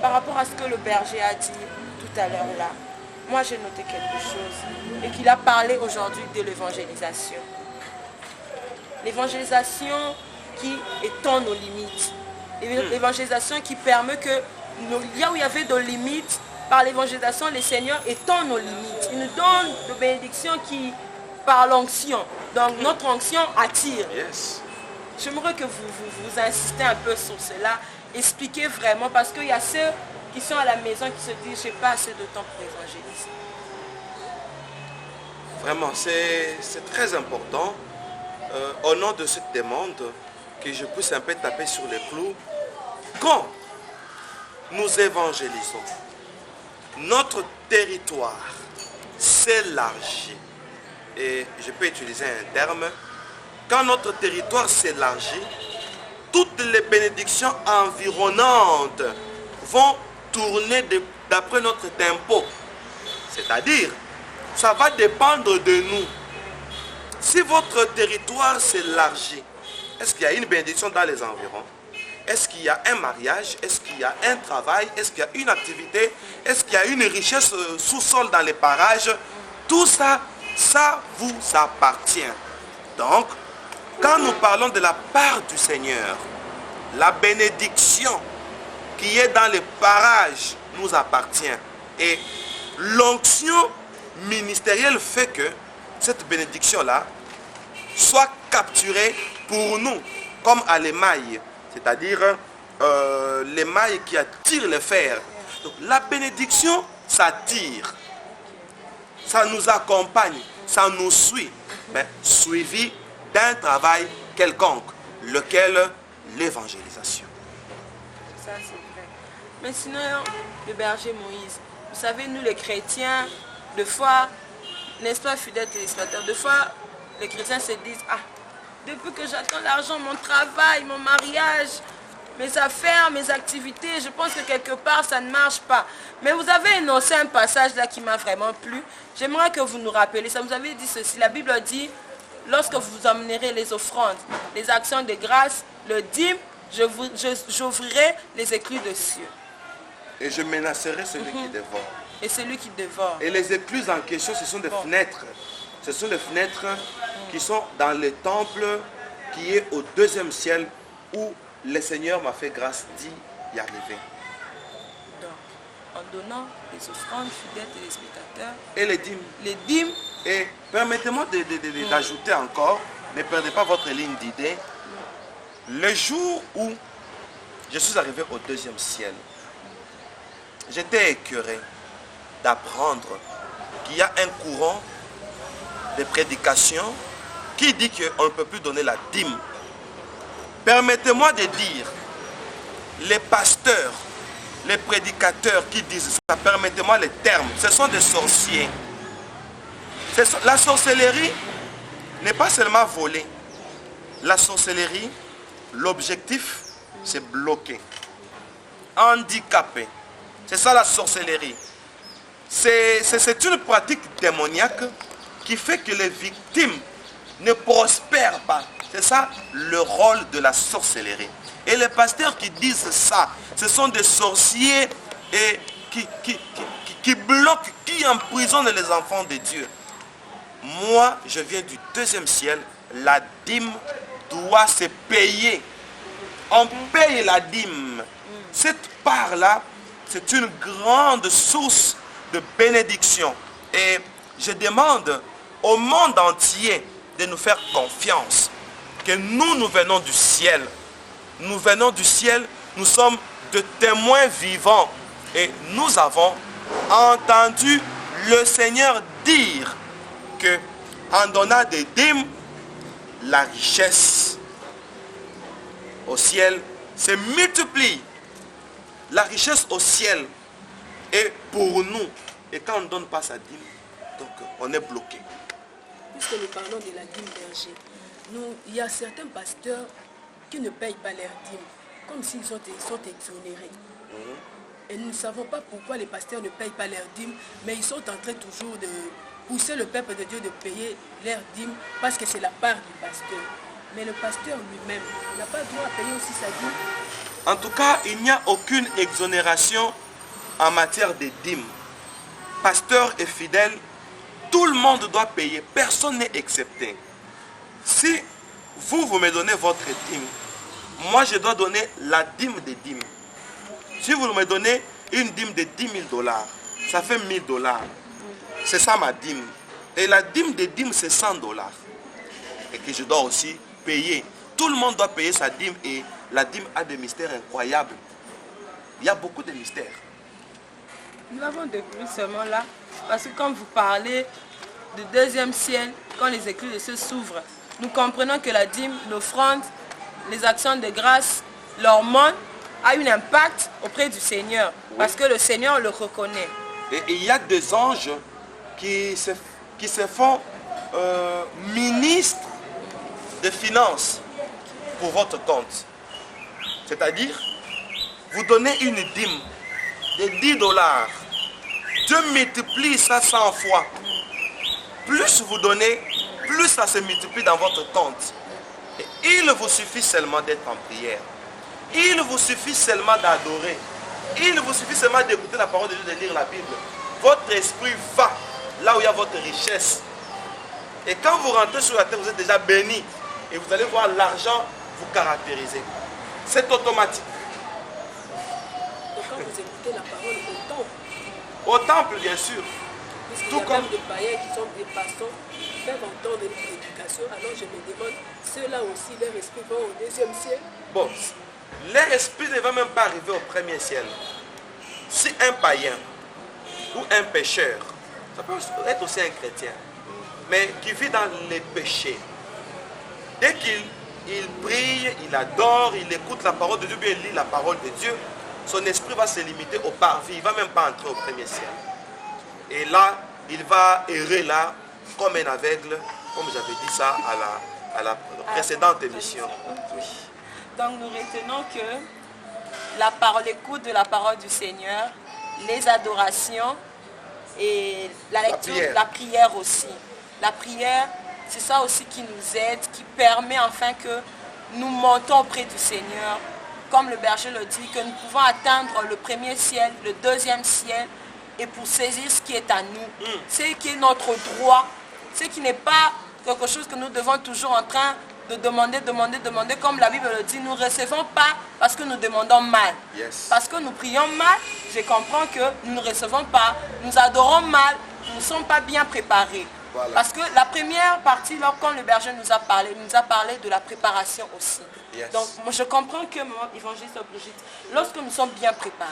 par rapport à ce que le berger a dit tout à l'heure là, moi j'ai noté quelque chose et qu'il a parlé aujourd'hui de l'évangélisation. L'évangélisation qui étend nos limites. L'évangélisation qui permet que là où il y avait des limites, par l'évangélisation, le Seigneur étend nos limites. Il nous donne des bénédictions qui, par l'onction. Donc notre onction attire. Yes. J'aimerais que vous insistez un peu sur cela. Expliquez vraiment, parce qu'il y a ceux qui sont à la maison qui se disent, je n'ai pas assez de temps pour évangéliser. Vraiment, c'est très important, au nom de cette demande, que je puisse un peu taper sur les clous. Quand nous évangélisons, notre territoire s'élargit. Et je peux utiliser un terme. Quand notre territoire s'élargit, toutes les bénédictions environnantes vont tourner d'après notre tempo. C'est-à-dire, ça va dépendre de nous. Si votre territoire s'élargit, est-ce qu'il y a une bénédiction dans les environs? Est-ce qu'il y a un mariage? Est-ce qu'il y a un travail? Est-ce qu'il y a une activité? Est-ce qu'il y a une richesse sous-sol dans les parages? Tout ça, ça vous appartient. Donc, quand nous parlons de la part du Seigneur, la bénédiction qui est dans les parages nous appartient. Et l'onction ministérielle fait que cette bénédiction-là soit capturée pour nous, comme à l'émail, c'est-à-dire l'émail qui attire le fer. Donc, la bénédiction, ça tire, ça nous accompagne, ça nous suit, mais suivi d'un travail quelconque, lequel l'évangélisation. Ça, c'est vrai. Mais sinon, le berger Moïse, vous savez, nous les chrétiens, des fois, n'est-ce pas, fidèles téléspectateurs, des fois, les chrétiens se disent, ah, depuis que j'attends l'argent, mon travail, mon mariage, mes affaires, mes activités, je pense que quelque part, ça ne marche pas. Mais vous avez énoncé un passage là qui m'a vraiment plu. J'aimerais que vous nous rappeliez ça. Vous avez dit ceci, la Bible dit, lorsque vous emmènerez les offrandes, les actions de grâce, le dîme, j'ouvrirai les écluses de cieux. Et je menacerai celui qui dévore. Et celui qui dévore. Et les écluses en question, ce sont des fenêtres. Ce sont des fenêtres qui sont dans le temple qui est au 2e ciel où le Seigneur m'a fait grâce d'y arriver. Donc, en donnant les offrandes fidèles téléspectateurs. Et les dîmes. Les dîmes. Et permettez-moi d'ajouter encore ne perdez pas votre ligne d'idée. Le jour où je suis arrivé au deuxième ciel, j'étais écœuré d'apprendre qu'il y a un courant de prédication qui dit qu'on ne peut plus donner la dîme. Permettez-moi de dire, les pasteurs, les prédicateurs qui disent ça, permettez-moi les termes, ce sont des sorciers. La sorcellerie n'est pas seulement voler. La sorcellerie, l'objectif, c'est bloquer, handicaper. C'est ça la sorcellerie. C'est une pratique démoniaque qui fait que les victimes ne prospèrent pas. C'est ça le rôle de la sorcellerie. Et les pasteurs qui disent ça, ce sont des sorciers et qui bloquent, qui emprisonnent les enfants de Dieu. Moi, je viens du deuxième ciel. La dîme doit se payer. On paye la dîme. Cette part-là, c'est une grande source de bénédiction. Et je demande au monde entier de nous faire confiance. Que nous venons du ciel. Nous venons du ciel, nous sommes de témoins vivants. Et nous avons entendu le Seigneur dire que en donnant des dîmes, la richesse au ciel se multiplie. La richesse au ciel est pour nous. Et quand on ne donne pas sa dîme, donc on est bloqué. Puisque nous parlons de la dîme berger, il y a certains pasteurs qui ne payent pas leurs dîmes, comme s'ils sont exonérés. Et nous ne savons pas pourquoi les pasteurs ne payent pas leurs dîmes, mais ils sont en train toujours de pousser le peuple de Dieu de payer leurs dîmes parce que c'est la part du pasteur. Mais le pasteur lui-même n'a pas le droit à payer aussi sa dîme. En tout cas, il n'y a aucune exonération en matière de dîmes. Pasteur et fidèle, tout le monde doit payer, personne n'est excepté. Si vous me donnez votre dîme, moi je dois donner la dîme des dîmes. Si vous me donnez une dîme de 10 000 $, ça fait 1 000 $. C'est ça ma dîme. Et la dîme des dîmes, c'est 100 $. Et que je dois aussi payer. Tout le monde doit payer sa dîme et la dîme a des mystères incroyables. Il y a beaucoup de mystères. Nous avons découvert seulement là, parce que quand vous parlez du deuxième ciel, quand les écluses de cieux s'ouvrent, nous comprenons que la dîme, l'offrande, les actions de grâce, l'hormone a un impact auprès du Seigneur, parce que le Seigneur le reconnaît. Et il y a des anges qui se font ministres de finances pour votre compte. C'est-à-dire, vous donnez une dîme de 10 $. Dieu multiplie ça 100 fois. Plus vous donnez, plus ça se multiplie dans votre compte. Et il vous suffit seulement d'être en prière. Il vous suffit seulement d'adorer. Il vous suffit seulement d'écouter la parole de Dieu, de lire la Bible. Votre esprit va là où il y a votre richesse. Et quand vous rentrez sur la terre, vous êtes déjà béni. Et vous allez voir l'argent vous caractériser. C'est automatique. Donc quand vous écoutez la parole au temple, au temple, bien sûr. puisqu'il y a même des païens qui sont des pasteurs, qui peuvent entendre une prédication, alors je me demande, ceux-là aussi, leur esprit va au deuxième ciel. Bon, leur esprit ne va même pas arriver au premier ciel. Si un païen ou un pécheur, ça peut être aussi un chrétien, mais qui vit dans les péchés, dès qu'il prie, il adore, il écoute la parole de Dieu, bien il lit la parole de Dieu, son esprit va se limiter au parvis, il ne va même pas entrer au premier ciel. Et là, il va errer là, comme un aveugle, comme j'avais dit ça à la précédente émission. Oui. Donc nous retenons que la parole, l'écoute de la parole du Seigneur, les adorations et la lecture, la prière aussi. La prière, c'est ça aussi qui nous aide, qui permet enfin que nous montons auprès du Seigneur. Comme le berger le dit, que nous pouvons atteindre le premier ciel, le deuxième ciel, et pour saisir ce qui est à nous, ce qui est notre droit, ce qui n'est pas quelque chose que nous devons toujours en train de demander, comme la Bible le dit, nous ne recevons pas parce que nous demandons mal. Yes. Parce que nous prions mal, je comprends que nous ne recevons pas, nous adorons mal, nous ne sommes pas bien préparés. Voilà. Parce que la première partie, quand le berger nous a parlé de la préparation aussi. Yes. Donc, moi, je comprends que, maman évangéliste Brigitte, lorsque nous sommes bien préparés,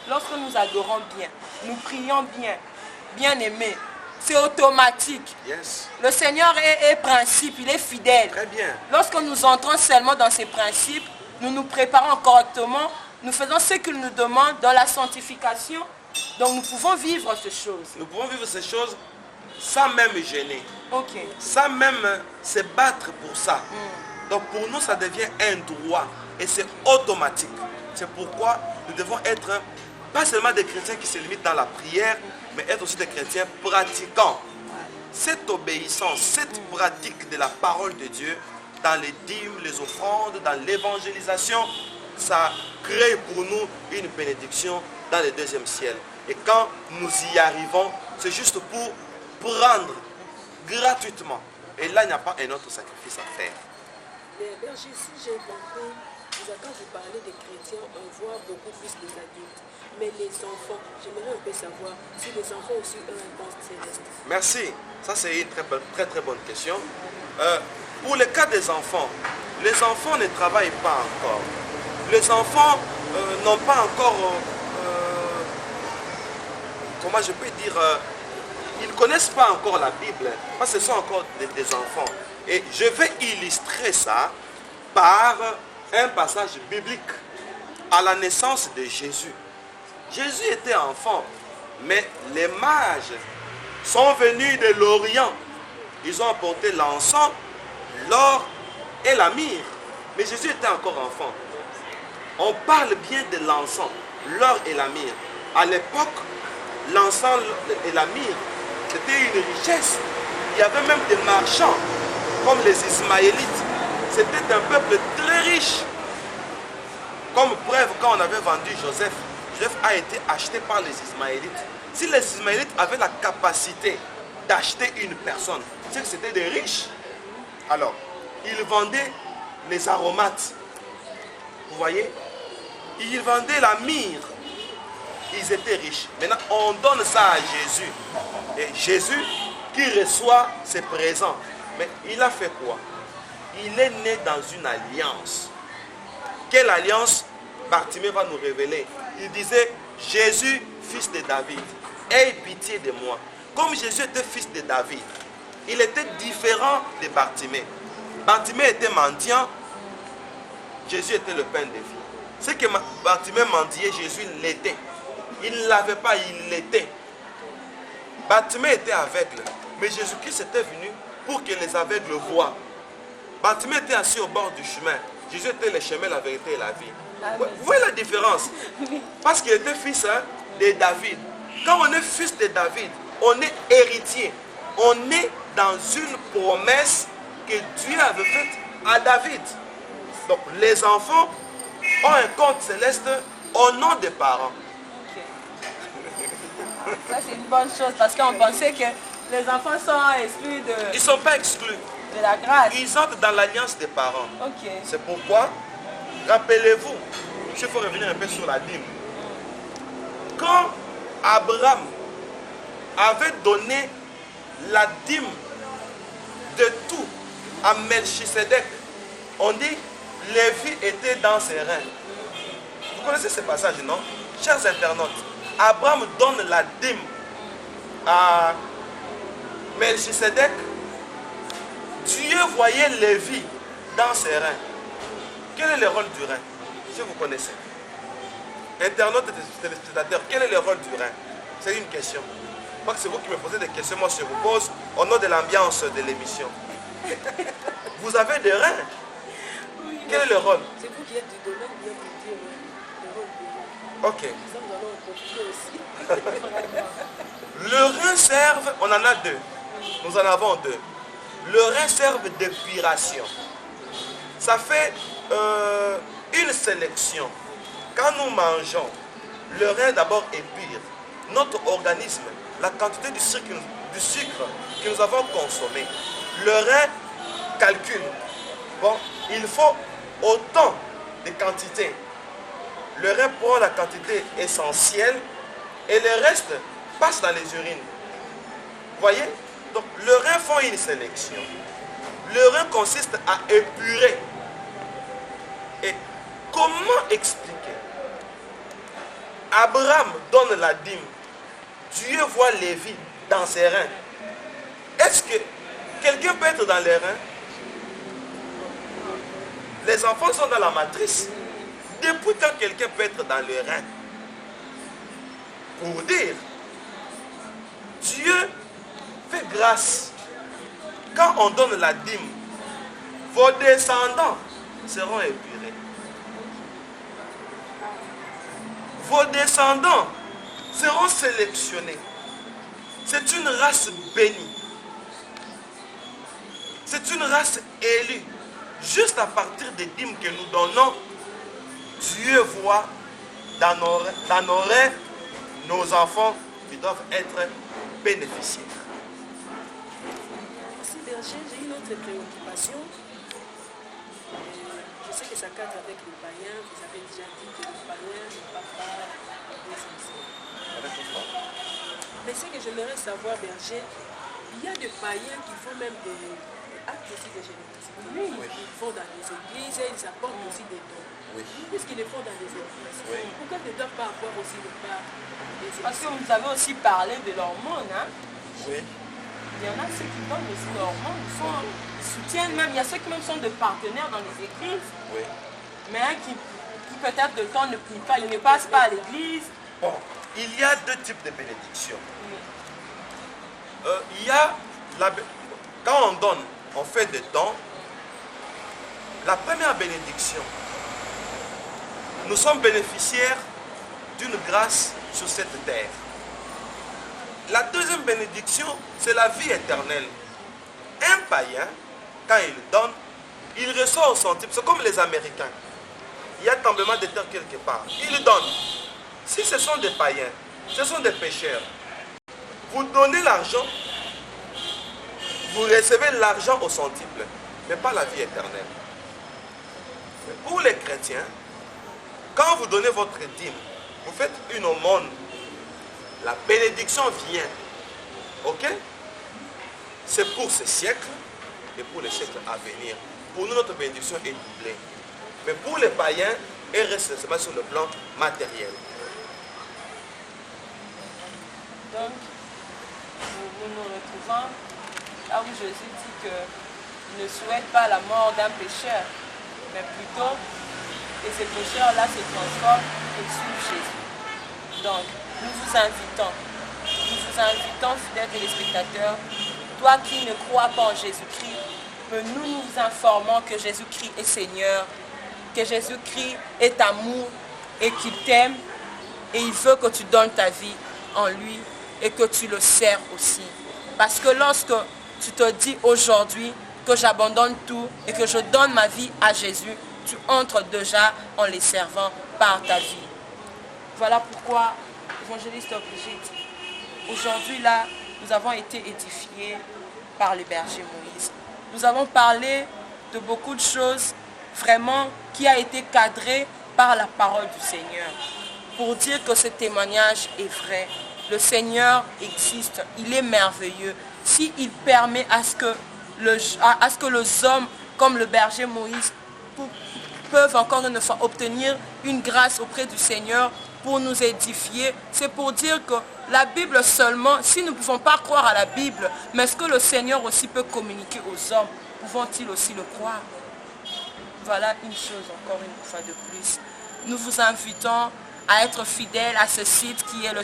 lorsque nous adorons bien, nous prions bien, bien aimés, c'est automatique. Yes. Le Seigneur est principe, il est fidèle. Très bien. Lorsque nous entrons seulement dans ces principes, nous nous préparons correctement, nous faisons ce qu'il nous demande dans la sanctification. Donc nous pouvons vivre ces choses. Nous pouvons vivre ces choses sans même gêner. Ok. Sans même se battre pour ça. Donc pour nous, ça devient un droit. Et c'est automatique. C'est pourquoi nous devons être pas seulement des chrétiens qui se limitent dans la prière, mais être aussi des chrétiens pratiquants. Cette obéissance, cette pratique de la parole de Dieu, dans les dîmes, les offrandes, dans l'évangélisation, ça crée pour nous une bénédiction dans le deuxième ciel. Et quand nous y arrivons, c'est juste pour prendre gratuitement. Et là, il n'y a pas un autre sacrifice à faire. Mais berger, si j'ai compris, quand vous parlez des chrétiens, on voit beaucoup plus les adultes. Mais les enfants, j'aimerais un peu savoir si les enfants aussi ont un don céleste. Merci. Ça, c'est une très bonne question. Pour le cas des enfants, les enfants ne travaillent pas encore. Les enfants n'ont pas encore, comment je peux dire, ils ne connaissent pas encore la Bible, parce que ce sont encore des enfants. Et je vais illustrer ça par un passage biblique à la naissance de Jésus. Jésus était enfant, mais les mages sont venus de l'Orient. Ils ont apporté l'encens, l'or et la myrrhe. Mais Jésus était encore enfant. On parle bien de l'encens, l'or et la myrrhe. À l'époque, l'encens et la myrrhe, c'était une richesse. Il y avait même des marchands, comme les Ismaélites. C'était un peuple très riche. Comme preuve, quand on avait vendu Joseph, Joseph a été acheté par les Ismaélites. Si les Ismaélites avaient la capacité d'acheter une personne, c'est que c'était des riches. Alors, ils vendaient les aromates. Vous voyez? Ils vendaient la myrrhe. Ils étaient riches. Maintenant, on donne ça à Jésus. Et Jésus qui reçoit ses présents. Mais il a fait quoi? Il est né dans une alliance. Quelle alliance? Bartimée va nous révéler. Il disait, Jésus, fils de David, aie pitié de moi. Comme Jésus était fils de David, il était différent de Bartimée. Bartimée était mendiant, Jésus était le pain de vie. Ce que Bartimée mendiait, Jésus l'était. Il ne l'avait pas, il l'était. Bartimée était aveugle, mais Jésus-Christ était venu pour que les aveugles voient. Bartimée était assis au bord du chemin. Jésus était le chemin, la vérité et la vie. Vous voyez la différence? Parce qu'il était fils de David. Quand on est fils de David, on est héritier. On est dans une promesse que Dieu avait faite à David. Donc les enfants ont un compte céleste au nom des parents. Ça c'est une bonne chose parce qu'on pensait que les enfants sont exclus Ils ne sont pas exclus. de la grâce. Ils entrent dans l'alliance des parents. Ok. C'est pourquoi, rappelez-vous, il faut revenir un peu sur la dîme. Quand Abraham avait donné la dîme de tout à Melchisedec, on dit Lévi était dans ses reins. Vous connaissez ce passage, non? Chers internautes, Abraham donne la dîme à Melchisedec. Dieu voyait Lévi dans ses reins. Quel est le rôle du rein? Si vous connaissez. Internautes et téléspectateurs, quel est le rôle du rein? C'est une question. Pas que c'est vous qui me posez des questions, moi je vous pose au nom de l'ambiance de l'émission. Vous avez des reins. Quel est le rôle? C'est vous qui êtes du domaine, bien vous dire le rôle du rein. Ok. Ça, nous allons en profiter aussi. Le rein serve, on en a deux. Nous en avons deux. Le rein serve d'épuration. Ça fait une sélection. Quand nous mangeons, le rein d'abord épure notre organisme, la quantité du sucre que nous avons consommé. Le rein calcule. Bon, il faut autant de quantité. Le rein prend la quantité essentielle et le reste passe dans les urines. Vous voyez? Donc le rein font une sélection. Le rein consiste à épurer. Et comment expliquer? Abraham donne la dîme. Dieu voit Lévi dans ses reins. Est-ce que quelqu'un peut être dans les reins? Les enfants sont dans la matrice. Depuis quand quelqu'un peut être dans les reins? Pour dire, Dieu fait grâce. Quand on donne la dîme, vos descendants seront épurés. Vos descendants seront sélectionnés. C'est une race bénie. C'est une race élue. Juste à partir des dîmes que nous donnons, Dieu voit dans nos reins nos enfants qui doivent être bénéficiaires. Merci Berger, j'ai une autre préoccupation. Je sais que ça cadre avec le païen. Vous avez déjà dit que le païen ne va pas essentiel. Mais ce que j'aimerais savoir, Berger, il y a des païens qui font même des actes aussi de générosité. Oui. Ils font dans les églises et ils apportent aussi des dons. Oui. Puisqu'ils le font dans les églises, oui. Pourquoi ils ne doivent pas avoir aussi le part des églises? Parce que vous avez aussi parlé de l'hormone. Hein? Oui. Il y en a ceux qui donnent aussi l'hormone. Ils soutiennent même. Il y a ceux qui même sont de partenaires dans les églises. Oui. Mais un qui peut-être de temps ne prie pas, il ne passe pas à l'église. Bon, il y a deux types de bénédictions. Oui. Il y a quand on donne, on fait des dons. La première bénédiction, nous sommes bénéficiaires d'une grâce sur cette terre. La deuxième bénédiction, c'est la vie éternelle. Un païen, quand il donne, il reçoit au centime. C'est comme les Américains. Il y a tremblement de terre quelque part. Ils donnent. Si ce sont des païens, ce sont des pécheurs, vous donnez l'argent, vous recevez l'argent au centuple, mais pas la vie éternelle. Mais pour les chrétiens, quand vous donnez votre dîme, vous faites une aumône, la bénédiction vient. Ok? C'est pour ce siècle et pour les siècles à venir. Pour nous, notre bénédiction est doublée. Mais pour les païens, elle reste seulement sur le plan matériel. Donc, nous nous retrouvons là où Jésus dit qu'il ne souhaite pas la mort d'un pécheur, mais plutôt que ces pécheurs-là se transforment et suivent Jésus. Donc, nous vous invitons, fidèles téléspectateurs, toi qui ne crois pas en Jésus-Christ, que nous nous informons que Jésus-Christ est Seigneur, que Jésus-Christ est amour et qu'il t'aime et il veut que tu donnes ta vie en lui et que tu le sers aussi. Parce que lorsque tu te dis aujourd'hui que j'abandonne tout et que je donne ma vie à Jésus, tu entres déjà en les servant par ta vie. Voilà pourquoi, évangéliste Brigitte, aujourd'hui là, nous avons été édifiés par le berger Moïse. Nous avons parlé de beaucoup de choses vraiment qui a été cadré par la parole du Seigneur. Pour dire que ce témoignage est vrai. Le Seigneur existe, il est merveilleux. S'il permet à ce que les hommes comme le berger Moïse peuvent encore une fois obtenir une grâce auprès du Seigneur pour nous édifier, c'est pour dire que la Bible seulement, si nous ne pouvons pas croire à la Bible, mais est-ce que le Seigneur aussi peut communiquer aux hommes, pouvons-ils aussi le croire? Voilà une chose encore une fois de plus. Nous vous invitons à être fidèles à ce site qui est le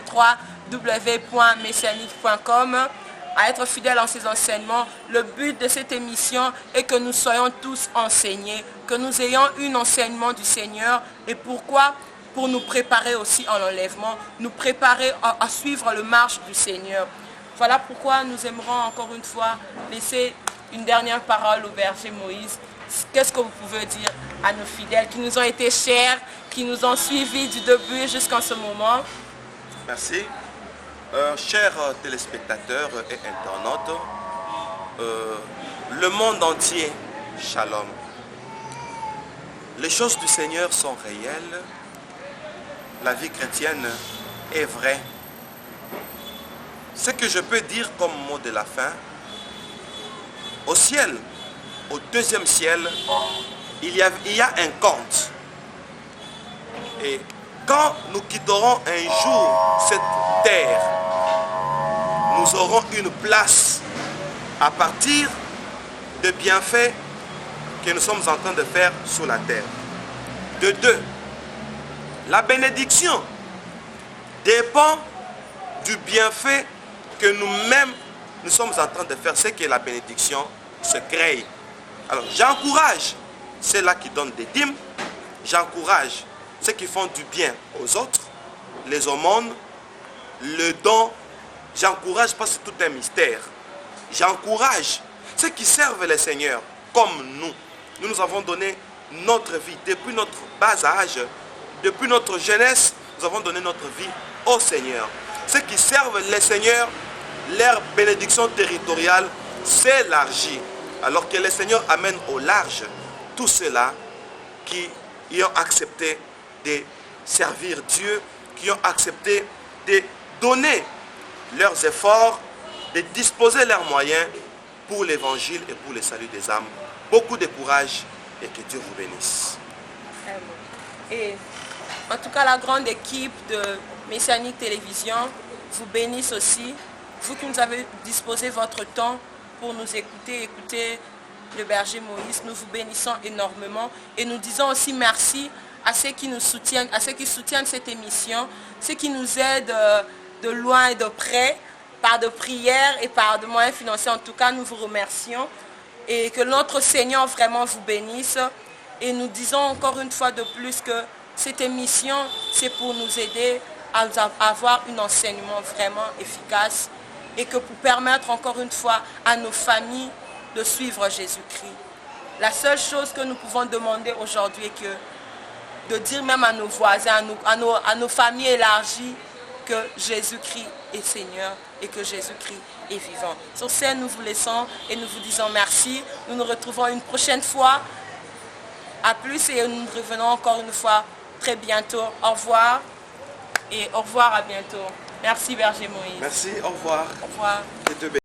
www.messianique.com, à être fidèles en ces enseignements. Le but de cette émission est que nous soyons tous enseignés, que nous ayons un enseignement du Seigneur. Et pourquoi? Pour nous préparer aussi en l'enlèvement, nous préparer à suivre le marche du Seigneur. Voilà pourquoi nous aimerons encore une fois laisser une dernière parole au berger Moïse. Qu'est-ce que vous pouvez dire à nos fidèles qui nous ont été chers, qui nous ont suivis du début jusqu'en ce moment? Merci. Chers téléspectateurs et internautes, le monde entier, shalom. Les choses du Seigneur sont réelles. La vie chrétienne est vraie. Ce que je peux dire comme mot de la fin, au ciel, au deuxième ciel, il y a un compte. Et quand nous quitterons un jour cette terre, nous aurons une place à partir des bienfaits que nous sommes en train de faire sur la terre. De deux, la bénédiction dépend du bienfait que nous-mêmes nous sommes en train de faire. C'est que la bénédiction se crée. Alors j'encourage ceux-là qui donnent des dîmes, j'encourage ceux qui font du bien aux autres, les aumônes, le don, j'encourage parce que c'est tout un mystère. J'encourage ceux qui servent le Seigneur comme nous. Nous avons donné notre vie depuis notre bas âge, depuis notre jeunesse, nous avons donné notre vie au Seigneur. Ceux qui servent le Seigneur, leur bénédiction territoriale s'élargit. Alors que le Seigneur amène au large tous ceux-là qui ont accepté de servir Dieu, qui ont accepté de donner leurs efforts, de disposer leurs moyens pour l'évangile et pour le salut des âmes. Beaucoup de courage et que Dieu vous bénisse. Et en tout cas, la grande équipe de Messianique Télévision vous bénisse aussi. Vous qui nous avez disposé votre temps pour nous écouter le berger Moïse, nous vous bénissons énormément et nous disons aussi merci à ceux qui nous soutiennent, à ceux qui soutiennent cette émission, ceux qui nous aident de loin et de près, par de prières et par de moyens financiers. En tout cas, nous vous remercions et que notre Seigneur vraiment vous bénisse. Et nous disons encore une fois de plus que cette émission, c'est pour nous aider à avoir un enseignement vraiment efficace et que pour permettre encore une fois à nos familles de suivre Jésus-Christ. La seule chose que nous pouvons demander aujourd'hui est de dire même à nos voisins, à nos familles élargies, que Jésus-Christ est Seigneur et que Jésus-Christ est vivant. Sur ce, nous vous laissons et nous vous disons merci. Nous nous retrouvons une prochaine fois. À plus et nous revenons encore une fois très bientôt. Au revoir et au revoir à bientôt. Merci Berger Moïse. Merci, au revoir. Au revoir.